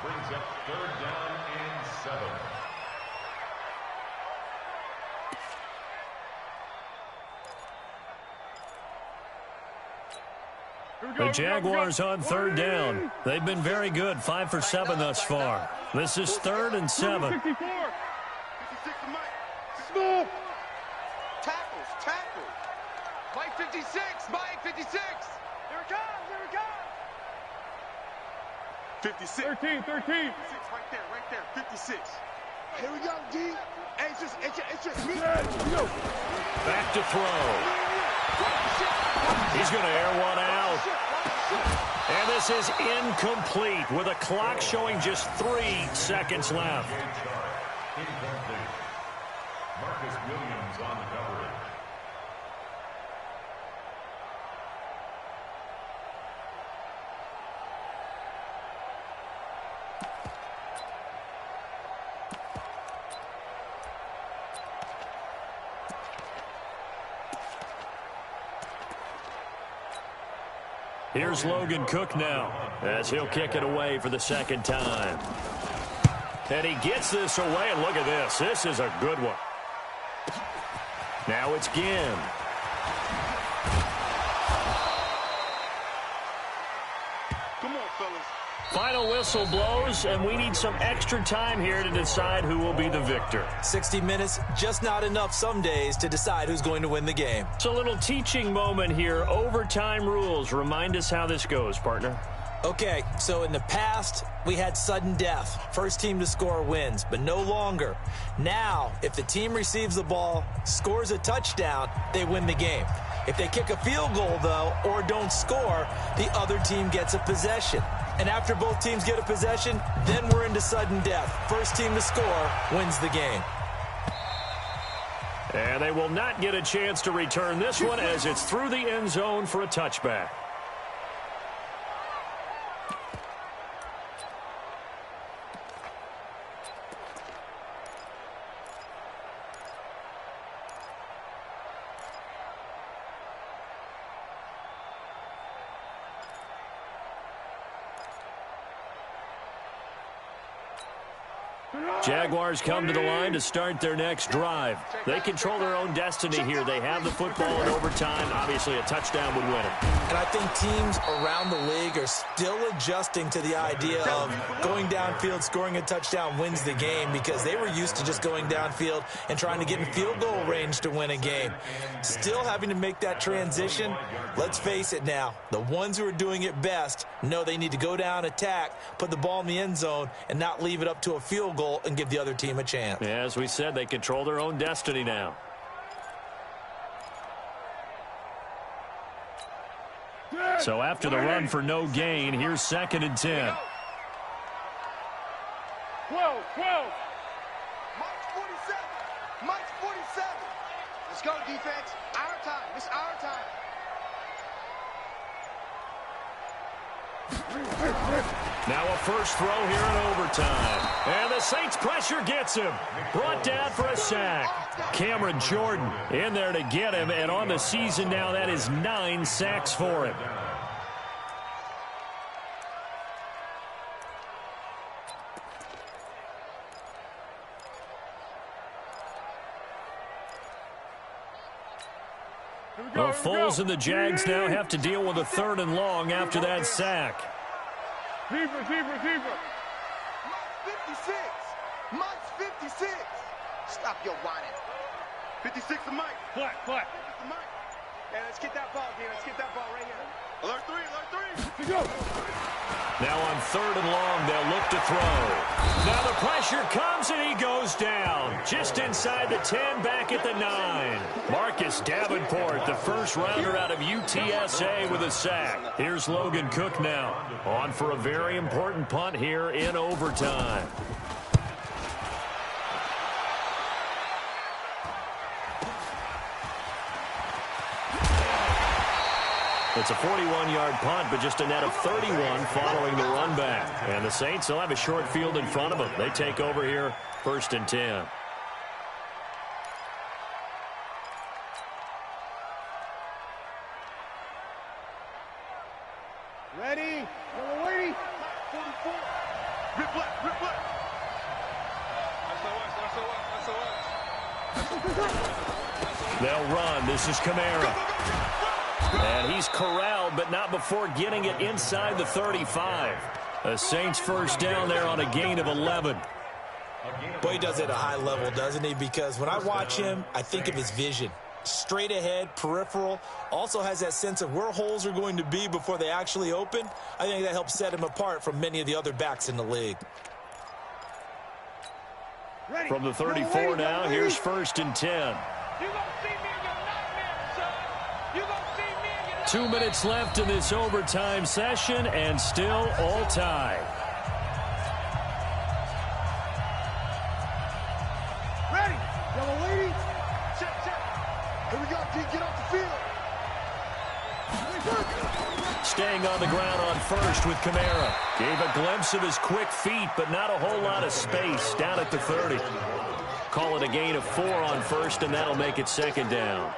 Brings up 3rd down and 7. The Jaguars on 3rd down. They've been very good, 5 for 7 thus far. This is 3rd and 7. 64. 56 to Mike. Small. Tackles. Mike 56, Mike 56. Here it comes. 56. 13. 56, right there. 56. Here we go, D. Hey, it's just me. Back to throw. He's going to air one out. And this is incomplete with a clock showing just 3 seconds left. Incomplete. Marcus Williams on the coverage. Here's Logan Cook now as he'll kick it away for the 2nd time. And he gets this away, and look at this. This is a good one. Now it's Ginn. Come on, fellas. Final whistle blows, and we need some extra time here to decide who will be the victor. 60 minutes, just not enough some days to decide who's going to win the game. It's a little teaching moment here. Overtime rules. Remind us how this goes, partner. Okay, so in the past, we had sudden death. First team to score wins, but no longer. Now, if the team receives the ball, scores a touchdown, they win the game. If they kick a field goal, though, or don't score, the other team gets a possession. And after both teams get a possession, then we're into sudden death. First team to score wins the game. And they will not get a chance to return this one as it's through the end zone for a touchback. Jaguars come to the line to start their next drive. They control their own destiny here. They have the football in overtime. Obviously, a touchdown would win it. And I think teams around the league are still adjusting to the idea of going downfield, scoring a touchdown wins the game, because they were used to just going downfield and trying to get in field goal range to win a game. Still having to make that transition. Let's face it now, the ones who are doing it best know they need to go down, attack, put the ball in the end zone, and not leave it up to a field goal and give the other team a chance. Yeah, as we said, they control their own destiny now. So after the run for no gain, here's 2nd and 10. 12. Mike's 47. Mike's 47. Let's go, defense. Our time. It's our time. Now a first throw here in overtime. And the Saints pressure gets him. Brought down for a sack. Cameron Jordan in there to get him. And on the season now, that is 9 sacks for him. Well, Foles and the Jags now have to deal with a 3rd and long after that sack. Receiver. 56. Mike's 56. Stop your whining. 56 to Mike. Flat. 56 to Mike. Hey, let's get that ball, D. Let's get that ball right here. Alert 3. Let's go. Now on 3rd and long, they'll look to throw. Now the pressure comes and he goes down. Just inside the 10, back at the 9. Marcus Davenport, the first rounder out of UTSA with a sack. Here's Logan Cook now. On for a very important punt here in overtime. It's a 41-yard punt, but just a net of 31 following the run back. And the Saints, they'll have a short field in front of them. They take over here, 1st and 10. Ready. Waiting. 44. Rip left. They'll run. This is Kamara. And he's corralled, but not before getting it inside the 35. A Saints first down there on a gain of 11. Boy, he does it at a high level, doesn't he? Because when I watch him, I think of his vision. Straight ahead, peripheral, also has that sense of where holes are going to be before they actually open. I think that helps set him apart from many of the other backs in the league. From the 34 now, here's 1st and 10. 2 minutes left in this overtime session, and still all tied. Ready. Double waiting. Check. Here we go, D. Get off the field. Staying on the ground on 1st with Kamara. Gave a glimpse of his quick feet, but not a whole lot of space down at the 30. Call it a gain of 4 on 1st, and that'll make it 2nd down.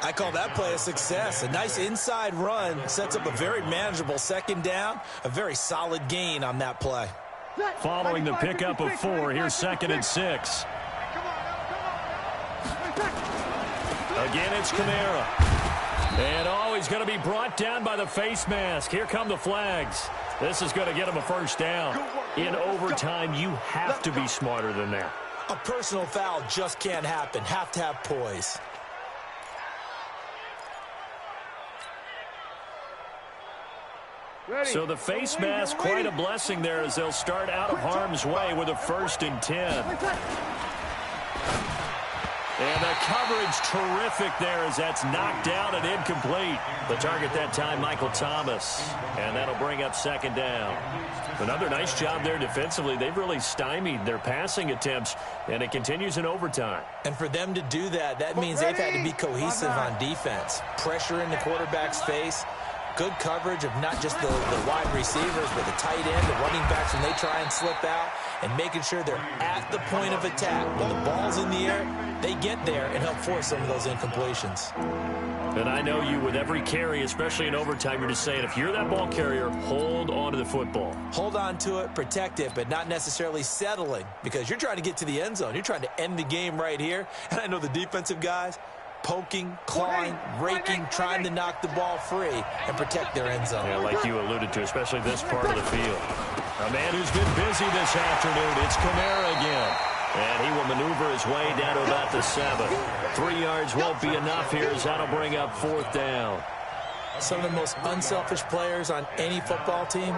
I call that play a success. A nice inside run sets up a very manageable 2nd down. A very solid gain on that play. Following the pickup of 4, here's 2nd and 6. Again, it's Kamara. And, he's going to be brought down by the face mask. Here come the flags. This is going to get him a 1st down. In overtime, you have to be smarter than that. A personal foul just can't happen. Have to have poise. So the face mask, quite a blessing there as they'll start out of harm's way with a 1st and 10. And the coverage terrific there as that's knocked down and incomplete. The target that time, Michael Thomas. And that'll bring up 2nd down. Another nice job there defensively. They've really stymied their passing attempts, and it continues in overtime. And for them to do that, that means they've had to be cohesive on defense. Pressure in the quarterback's face. Good coverage of not just the wide receivers, but the tight end, the running backs when they try and slip out, and making sure they're at the point of attack. When the ball's in the air, they get there and help force some of those incompletions. And I know you, with every carry, especially in overtime, you're just saying, if you're that ball carrier, hold on to the football. Hold on to it, protect it, but not necessarily settling, because you're trying to get to the end zone. You're trying to end the game right here. And I know the defensive guys, poking, clawing, raking, trying to knock the ball free and protect their end zone. Yeah, like you alluded to, especially this part of the field. A man who's been busy this afternoon, it's Kamara again. And he will maneuver his way down to about the 7. 3 yards won't be enough here as that'll bring up 4th down. Some of the most unselfish players on any football team,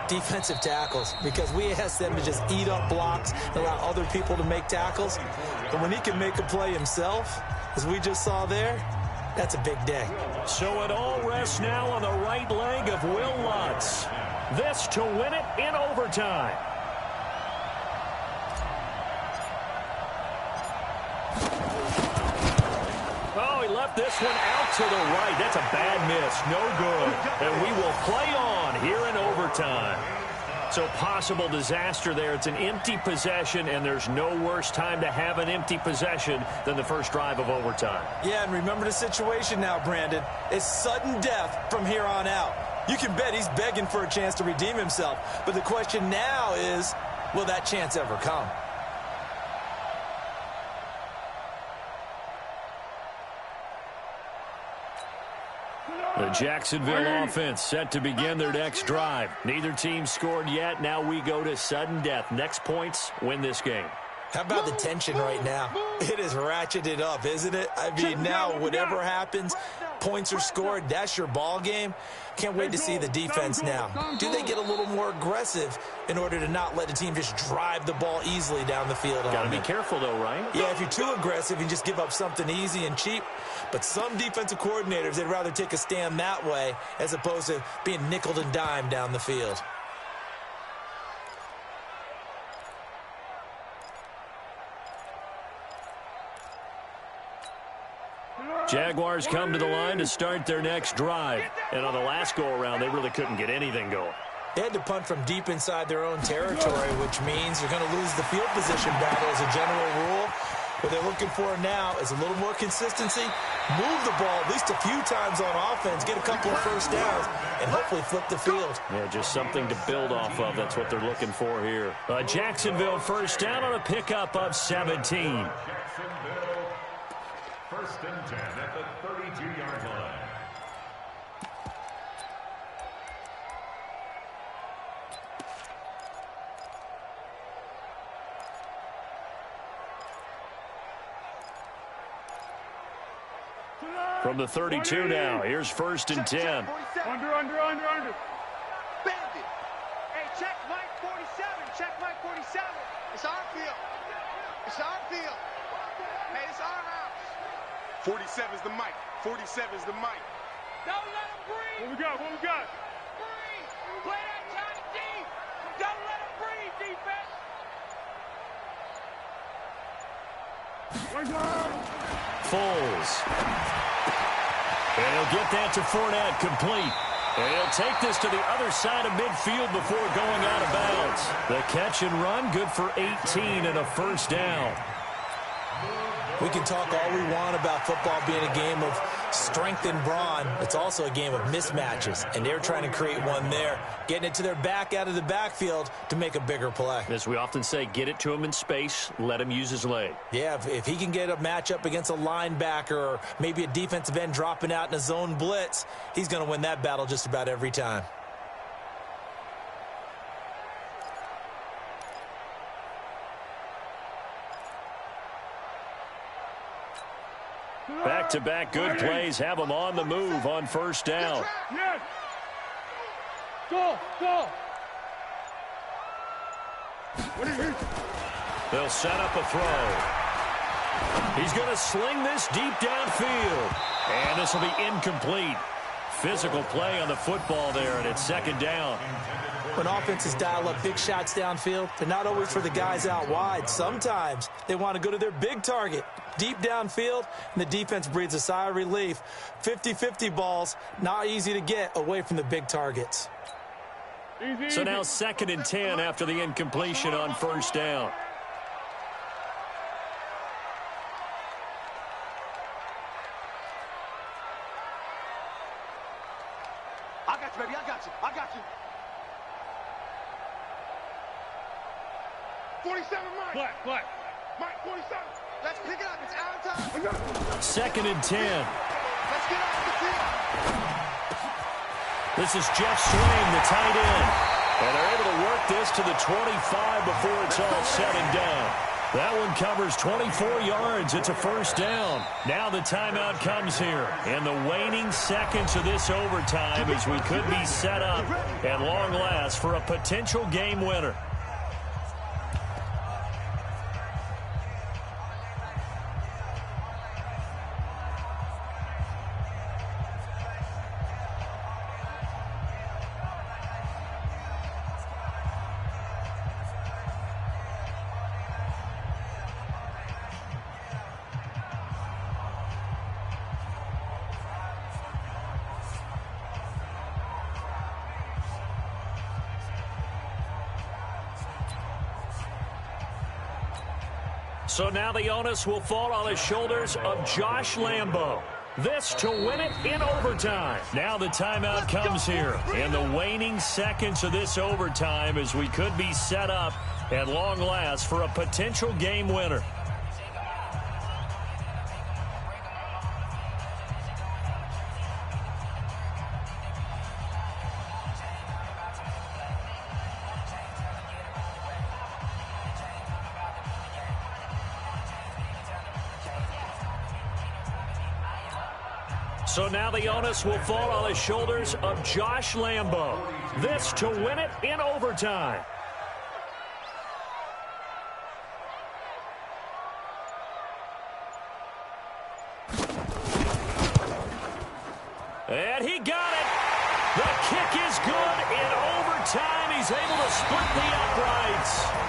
defensive tackles, because we ask them to just eat up blocks and allow other people to make tackles. But when he can make a play himself, as we just saw there, that's a big day. So it all rests now on the right leg of Will Lutz. This to win it in overtime. left this one out to the right. That's a bad miss. No good. And we will play on here in overtime. So possible disaster there. It's an empty possession, and there's no worse time to have an empty possession than the first drive of overtime. Yeah, and remember the situation now, Brandon. It's sudden death from here on out. You can bet he's begging for a chance to redeem himself. But the question now is, will that chance ever come? The Jacksonville offense set to begin their next drive. Neither team scored yet. Now we go to sudden death. Next points win this game. How about the tension right now? It is ratcheted up, isn't it? I mean, now whatever happens, points are scored, that's your ball game. Can't wait to see the defense now. Do they get a little more aggressive in order to not let the team just drive the ball easily down the field? Got to be careful, though, right? Yeah, if you're too aggressive, you just give up something easy and cheap. But some defensive coordinators, they'd rather take a stand that way as opposed to being nickeled and dimed down the field. Jaguars come to the line to start their next drive. And on the last go-around, they really couldn't get anything going. They had to punt from deep inside their own territory, which means you're going to lose the field position battle as a general rule. What they're looking for now is a little more consistency, move the ball at least a few times on offense, get a couple of first downs, and hopefully flip the field. Yeah, just something to build off of. That's what they're looking for here. Jacksonville first down on a pickup of 17. First and 10 at the 32-yard line. From the 32 now, here's first and 10. Under. Bend it. Hey, check Mike 47. Check Mike 47. It's our field. It's our field. Hey, it's our house. 47's the mic. 47's the mic. Don't let him breathe. What we got? Breathe. Play that Johnny D. Don't let him breathe, defense. Foles. And he'll get that to Fournette, complete. And he'll take this to the other side of midfield before going out of bounds. The catch and run, good for 18 and a first down. We can talk all we want about football being a game of strength and brawn. It's also a game of mismatches, and they're trying to create one there, getting it to their back out of the backfield to make a bigger play. As we often say, get it to him in space, let him use his leg. Yeah, if he can get a matchup against a linebacker or maybe a defensive end dropping out in a zone blitz, he's going to win that battle just about every time. Back-to-back good plays have them on the move on first down. Yes. Go. They'll set up a throw. He's going to sling this deep downfield. And this will be incomplete. Physical play on the football there, and it's second down. When offenses dial up big shots downfield, they're not always for the guys out wide. Sometimes they want to go to their big target, deep downfield, and the defense breathes a sigh of relief. 50-50 balls, not easy to get away from the big targets. So now second and 10 after the incompletion on first down. I got you, baby. I got you. 47, Mike. Black. Mike, 47. Let's pick it up. It's our time. Second and 10. Let's get out of the field. This is Jeff Swain, the tight end. And they're able to work this to the 25 before it's all said and done. That one covers 24 yards. It's a first down. Now the timeout comes here. In the waning seconds of this overtime as we could be set up at long last for a potential game winner. So now the onus will fall on the shoulders of Josh Lambo. This to win it in overtime. Now the timeout comes here in the waning seconds of this overtime as we could be set up at long last for a potential game winner. So now the onus will fall on the shoulders of Josh Lambo. This to win it in overtime. And he got it. The kick is good in overtime. He's able to split the uprights.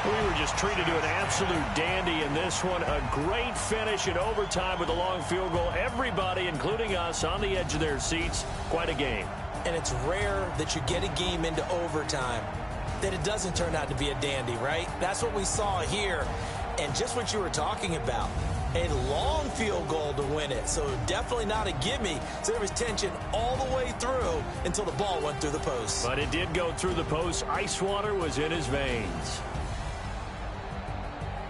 We were just treated to an absolute dandy in this one. A great finish in overtime with a long field goal. Everybody, including us, on the edge of their seats. Quite a game. And it's rare that you get a game into overtime that it doesn't turn out to be a dandy, right? That's what we saw here. And just what you were talking about, a long field goal to win it. So definitely not a gimme. So there was tension all the way through until the ball went through the post. But it did go through the post. Ice water was in his veins.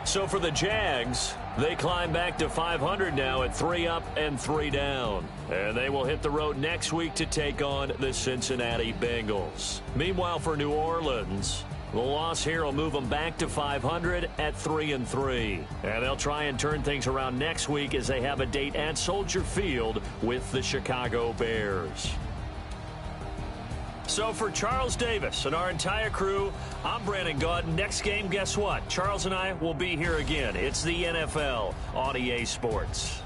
So for the Jags, they climb back to 500 now at 3 up and 3 down. And they will hit the road next week to take on the Cincinnati Bengals. Meanwhile, for New Orleans, the loss here will move them back to 500 at 3 and 3. And they'll try and turn things around next week as they have a date at Soldier Field with the Chicago Bears. So for Charles Davis and our entire crew, I'm Brandon Gaudin. Next game, guess what? Charles and I will be here again. It's the NFL on EA Sports.